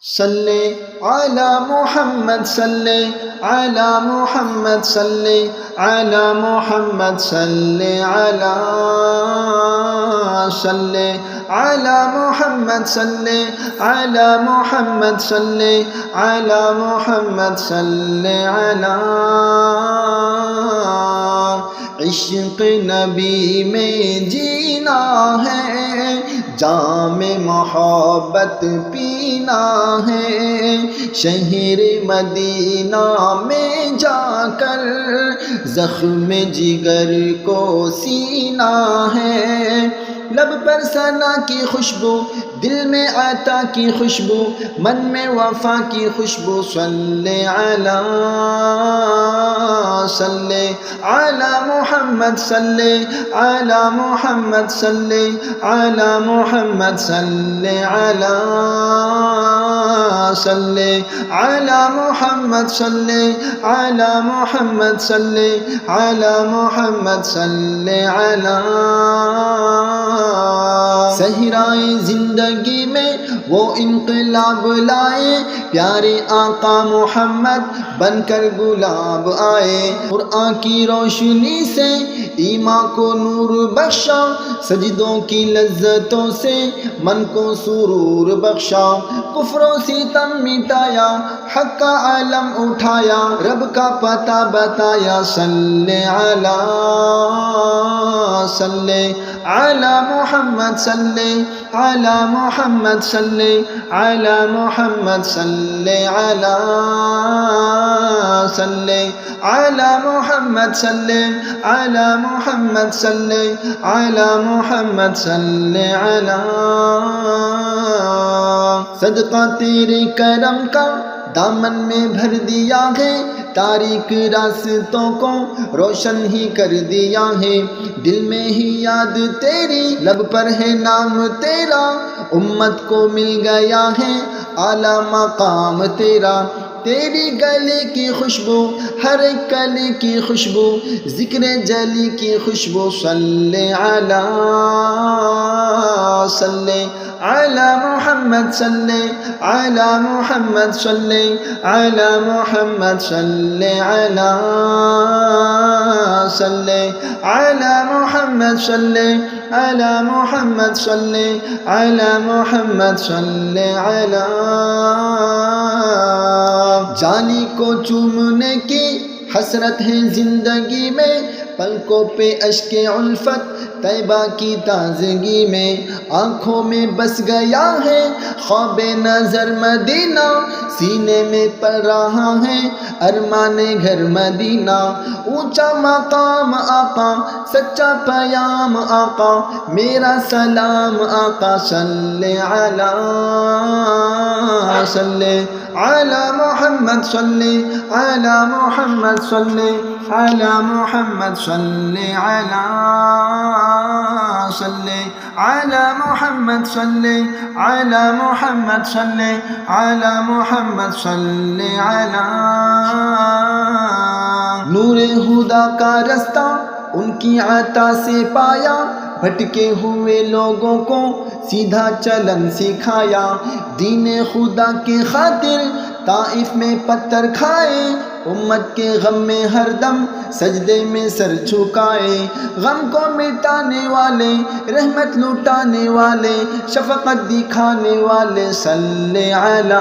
صلی علی محمد صلی علی محمد صلی علی محمد صلی علی محمد صلی علی محمد صلی علی محمد صلی علی عشق نبی میں جینا ہے، جام محبت پینا ہے، شہر مدینہ میں جا کر زخم جگر کو سینا ہے، لب پر ثنا کی خوشبو، دل میں عطا کی خوشبو، من میں وفا کی خوشبو، صلی علی محمد صلی علی محمد صلی علی محمد صلی علی محمد صلی علی محمد صلی علی محمد صلی علی صحرائے زندگی میں وہ انقلاب لائے، پیارے آقا محمد بن کر گلاب آئے، قرآن کی روشنی سے ایمان کو نور بخشا، سجدوں کی لذتوں سے من کو سرور بخشا، کفر و ستم مٹایا، حق کا علم اٹھایا، رب کا پتہ بتایا، صلی علی محمد صلی علی محمد صلی علی محمد صلی علی محمد صلی علی محمد صلی علی محمد صلی علی صدقہ تیرے کرم کا دامن میں بھر دیا ہے، تاریک راستوں کو روشن ہی کر دیا ہے، دل میں ہی یاد تیری، لب پر ہے نام تیرا، امت کو مل گیا ہے اعلیٰ مقام تیرا، تیری گلے کی خوشبو، ہر ایک کلی کی خوشبو، ذکر جلی کی خوشبو، صلی علی محمد صلی علی محمد صلی علی محمد صلی علی محمد صلی علی محمد صلی علی محمد صلی علی جانی کو چومنے کی حسرت ہے زندگی میں، پلکوں پہ اشک الفت طیبہ کی تازگی میں، آنکھوں میں بس گیا ہے خواب نظر مدینہ، سینے میں پل رہا ہے ارمان گھر مدینہ، اونچا مقام آقا، سچا پیام آقا، میرا سلام آقا، صلی علی محمد صلی علی محمد صلی علی محمد صلی علی محمد صلی علی محمد صلی علی محمد صلی علی نور خدا کا رستہ ان کی عطا سے پایا، بھٹکے ہوئے لوگوں کو سیدھا چلن سکھایا، دین خدا کی خاطر طائف میں پتھر کھائے، امت کے غم میں ہر دم سجدے میں سر جھکائے، غم کو مٹانے والے، رحمت لٹانے والے، شفقت دکھانے والے، صلی علی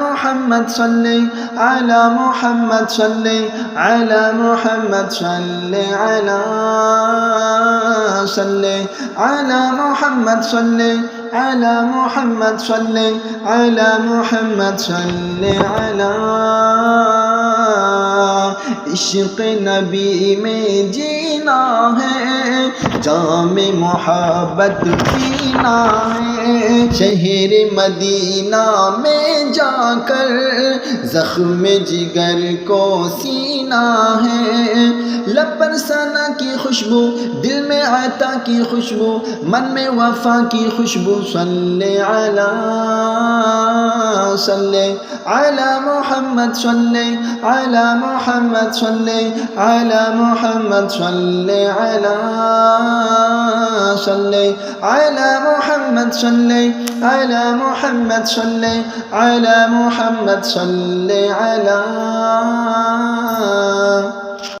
محمد صلی علی محمد صلی علی محمد صلی علی محمد صلی علی محمد صلی علی محمد صلی علی عشق نبی میں جینا ہے، جام محبت پینا ہے، شہر مدینہ میں جا کر زخم جگر کو سینا ہے، لب پر ثنا کی خوشبو، دل میں عطا کی خوشبو، من میں وفا کی خوشبو، صلی علی محمد، صلی علی محمد، صلی علی محمد، صلی علی محمد، صلی علی محمد، صلی علی محمد، صلی علی